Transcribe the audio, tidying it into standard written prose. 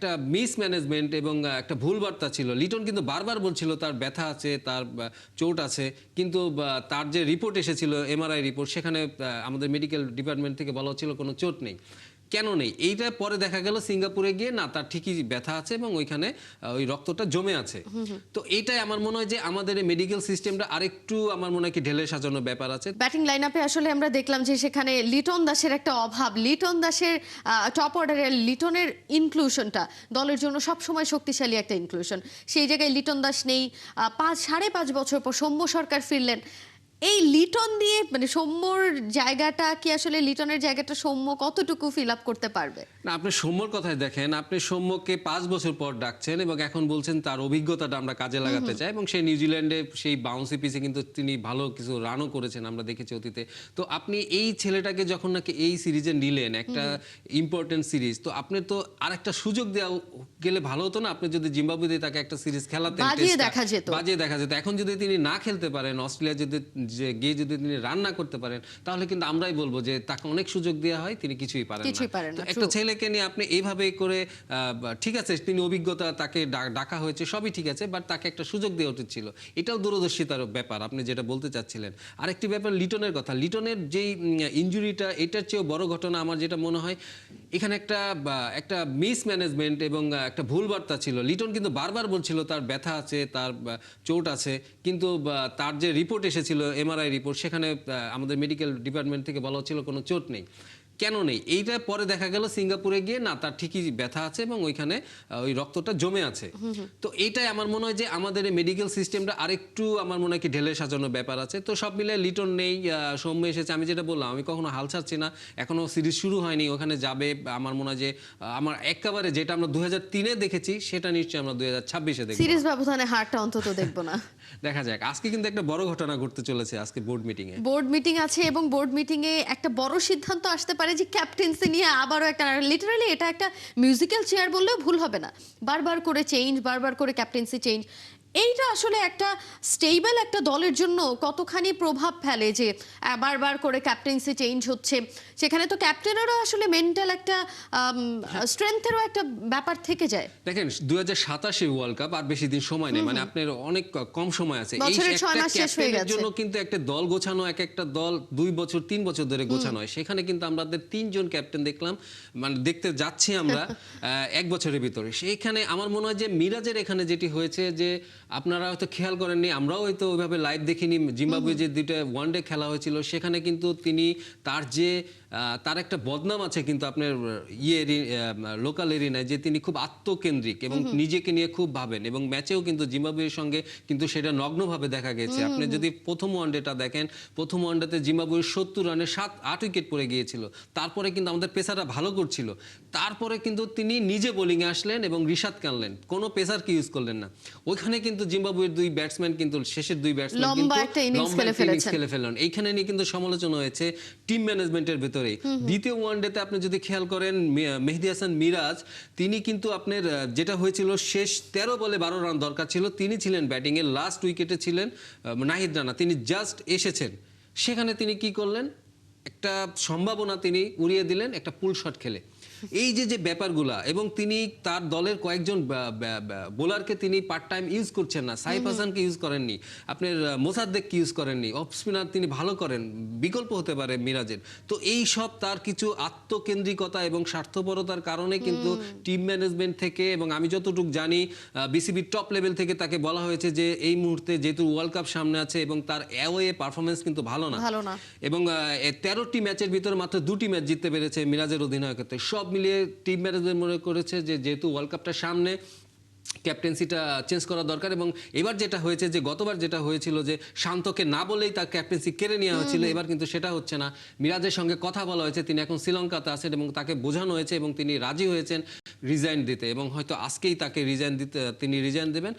একটা মিসম্যানেজমেন্ট এবং একটা ভুল বার্তা ছিল। লিটন কিন্তু বারবার বলছিল তার ব্যথা আছে, তার চোট আছে, কিন্তু তার যে রিপোর্ট এসেছিল এমআরআই রিপোর্ট, সেখানে আমাদের মেডিকেল ডিপার্টমেন্ট থেকে বলা হচ্ছিল কোনো চোট নেই। কেন নেই এইটা পরে দেখা গেল সিঙ্গাপুরে গিয়ে না, তার ঠিকই ব্যথা আছে এবং ওইখানে ওই রক্তটা জমে আছে। তো এইটাই আমার মনে হয় যে আমাদের এই মেডিকেল সিস্টেমটা আরেকটু আমার মনে হয় কি ঢেলে সাজানোর ব্যাপার আছে। ব্যাটিং লাইনআপে আসলে আমরা দেখলাম যে সেখানে লিটন দাসের একটা অভাব। লিটন দাসের টপ অর্ডারের লিটনের ইনক্লুশনটা দলের জন্য সবসময় শক্তিশালী একটা ইনক্লুশন। সেই জায়গায় লিটন দাস নেই। 5.5 বছর পর সৌম্য সরকার ফিরলেন। এই লিটন দিয়ে মানে সৌম্যর জায়গাটা কি আসলে লিটনের জায়গাটা সৌম্য কতটুকু ফিল আপ করতে পারবে? না, আপনি সৌম্যর কথায় দেখেন, আপনি সৌম্যকে 5 বছর পর ডাকছেন এবং এখন বলছেন তার অভিজ্ঞতাটা আমরা কাজে লাগাতে চাই, এবং সেই নিউজিল্যান্ডে সেই বাউন্সি পিচে কিন্তু তিনি ভালো কিছু রানও করেছেন, আমরা দেখেছি অতীতে। তো আপনি এই ছেলেটাকে যখন নাকি এই সিরিজে নিলেন, একটা ইম্পর্টেন্ট সিরিজ, তো আপনি তো আরেকটা সুযোগ দেওয়া গেলে ভালো হতো না? আপনি যদি জিম্বাবুয়ে তাকে একটা সিরিজ খেলাতেন, বাজিয়ে দেখা যেত। এখন যদি তিনি না খেলতে পারেন, অস্ট্রেলিয়া যদি গিয়ে যদি তিনি রান না করতে পারেন, তাহলে কিন্তু আমরাই বলবো যে তাকে অনেক সুযোগ দেওয়া হয়, তিনি কিছুই পারেন না। একটা ছেলেকে নিয়ে আপনি এইভাবে করে, ঠিক আছে তিনি অভিজ্ঞতা, তাকে ডাকা হয়েছে, সবই ঠিক আছে, বাট তাকে একটা সুযোগ দেওয়া উচিত ছিল। এটাও দূরদর্শিতার ব্যাপার, আপনি যেটা বলতে চাচ্ছিলেন। আরেকটি ব্যাপার লিটনের কথা, লিটনের যেই ইনজুরিটা, এটার চেয়েও বড় ঘটনা আমার যেটা মনে হয়, এখানে একটা মিসম্যানেজমেন্ট এবং একটা ভুল বার্তা ছিল। লিটন কিন্তু বারবার বলছিল তার ব্যথা আছে, তার চোট আছে, কিন্তু তার যে রিপোর্ট এসেছিল এমআরআই রিপোর্ট, সেখানে আমাদের মেডিকেল ডিপার্টমেন্ট থেকে বলা হচ্ছিল কোনো চোট নেই। কেন নেই এইটা পরে দেখা গেল সিঙ্গাপুরে গিয়ে না, তার ঠিকই ব্যথা আছে এবং ওইখানে ওই রক্তটা জমে আছে। তো এইটাই আমার মনে হয় যে আমাদের এই মেডিকেল সিস্টেমটা আরেকটু আমার মনে হয় কি ঢেলে সাজানোর ব্যাপার আছে। তো সব মিলে লিটন নেই, সৌম্য এসেছে। আমি যেটা বললাম, আমি কখনো হাল ছাড়ছি না, এখনো সিরিজ শুরু হয়নি, ওখানে যাবে। আমার মনে হয় যে আমার একেবারে যেটা আমরা 2003-এ দেখেছি সেটা নিশ্চয়ই আমরা 2026-এ দেখব। সিরিজ ব্যবধানে হারটা অন্তত দেখবো না। দেখা যাক। আজকে কিন্তু একটা বড় ঘটনা ঘটতে চলেছে, আজকে বোর্ড মিটিং আছে এবং বোর্ড মিটিং এ একটা বড় সিদ্ধান্ত আসতে পারে যে ক্যাপ্টেন্সি নিয়ে আবারও একটা, লিটারালি এটা একটা মিউজিক্যাল চেয়ার বললেও ভুল হবে না। বারবার করে ক্যাপ্টেন্সি চেঞ্জ। এইটা আসলে একটা স্টেবল একটা দলের জন্য কতখানি প্রভাব ফেলে যে বারবার করে ক্যাপ্টেন্সি চেঞ্জ হচ্ছে। সেখানে তো ক্যাপ্টেনেরও আসলে মেন্টাল একটা স্ট্রেংথেরও একটা ব্যাপার থেকে যায়। দেখেন 2027 ওয়ার্ল্ড কাপ, আর বেশি দিন সময় নেই, মানে আপনার অনেক কম সময় আছে। এই ক্যাপ্টেনের জন্য কিন্তু একটা দল গোছানো, একটা দল 2 বছর 3 বছর ধরে গোছানো হয়। সেখানে কিন্তু আমাদের 3 জন ক্যাপ্টেন দেখলাম, মানে দেখতে যাচ্ছি আমরা 1 বছরের ভিতরে। সেইখানে আমার মনে হয় যে মিরাজের এখানে যেটি হয়েছে, যে আপনারা হয়তো খেয়াল করেননি, আমরাও হয়তো ওইভাবে লাইভ দেখিনি, জিম্বাবুয়ে যে 2টা ওয়ানডে খেলা হয়েছিল, সেখানে কিন্তু তিনি তার একটা বদনাম আছে কিন্তু আপনার লোকাল এরিনায়, যে তিনি খুব আত্মকেন্দ্রিক এবং নিজেকে নিয়ে খুব ভাবেন, এবং ম্যাচেও কিন্তু জিম্বাবুয়ের সঙ্গে কিন্তু সেটা নগ্নভাবে দেখা গেছে। আপনি যদি প্রথম ওয়ানডেটা দেখেন, প্রথম ওয়ানডেতে জিম্বাবুয়ের 70 রানে 7-8 উইকেট পড়ে গিয়েছিল। তারপরে কিন্তু আমাদের পেসাররা ভালো করছিল, তারপরে কিন্তু তিনি নিজে বোলিংয়ে আসলেন এবং রিশাদকে আনলেন, কোনো পেসারকে ইউজ করলেন না। ওইখানে কিন্তু জিম্বাবুয়ের 2 ব্যাটসম্যান কিন্তু শেষের 2 ব্যাটসম্যান কিন্তু লম্বা একটা ইনিংস খেলে ফেললেন। এইখানে নিয়ে কিন্তু সমালোচনা হয়েছে টিম ম্যানেজমেন্টের ভিতরে। দ্বিতীয় ওয়ানডেতে আপনি যদি খেয়াল করেন, মেহেদী হাসান মিরাজ, তিনি কিন্তু আপনার যেটা হয়েছিল, শেষ 13 বলে 12 রান দরকার ছিল, তিনি ছিলেন ব্যাটিং এর, লাস্ট উইকেটে ছিলেন নাহিদ রানা, তিনি জাস্ট এসেছেন। সেখানে তিনি কি করলেন, একটা সম্ভাবনা তিনি উড়িয়ে দিলেন একটা পুল শট খেলে। এই যে ব্যাপারগুলা, এবং তিনি তার দলের কয়েকজন বোলারকে তিনি পার্ট টাইম ইউজ করছেন না। সাইফ হাসানকে ইউজ করেননি, আপনার মোসাদ্দেককে ইউজ করেননি। অফ স্পিনার তিনি ভালো করেন, বিকল্প হতে পারে মিরাজের। তো এই সব তার কিছু আত্মকেন্দ্রিকতা এবং স্বার্থপরতার কারণে কিন্তু টিম ম্যানেজমেন্ট থেকে, এবং আমি যতটুকু জানি বিসিবির টপ লেভেল থেকে তাকে বলা হয়েছে যে এই মুহূর্তে যেহেতু ওয়ার্ল্ড কাপ সামনে আছে এবং তার অ্যাওয়ে পারফরমেন্স কিন্তু ভালো না, এবং 13টি ম্যাচের ভিতরে মাত্র 2টি ম্যাচ জিততে পেরেছে মিরাজের অধিনায়কত্বে। সব মিলিয়ে টিম ম্যানেজমেন্ট মনে করেছে যে যেহেতু ওয়ার্ল্ড কাপটা সামনে, ক্যাপ্টেন্সিটা চেঞ্জ করা দরকার। এবং এবার যেটা হয়েছে, যে গতবার যেটা হয়েছিল যে শান্তকে না বলেই তার ক্যাপ্টেন্সি কেড়ে নেওয়া হয়েছিল, এবার কিন্তু সেটা হচ্ছে না। মিরাজের সঙ্গে কথা বলা হয়েছে, তিনি এখন শ্রীলঙ্কাতে আছেন, এবং তাকে বোঝানো হয়েছে এবং তিনি রাজি হয়েছেন রিজাইন দিতে, এবং হয়তো আজকেই তাকে তিনি রিজাইন দেবেন।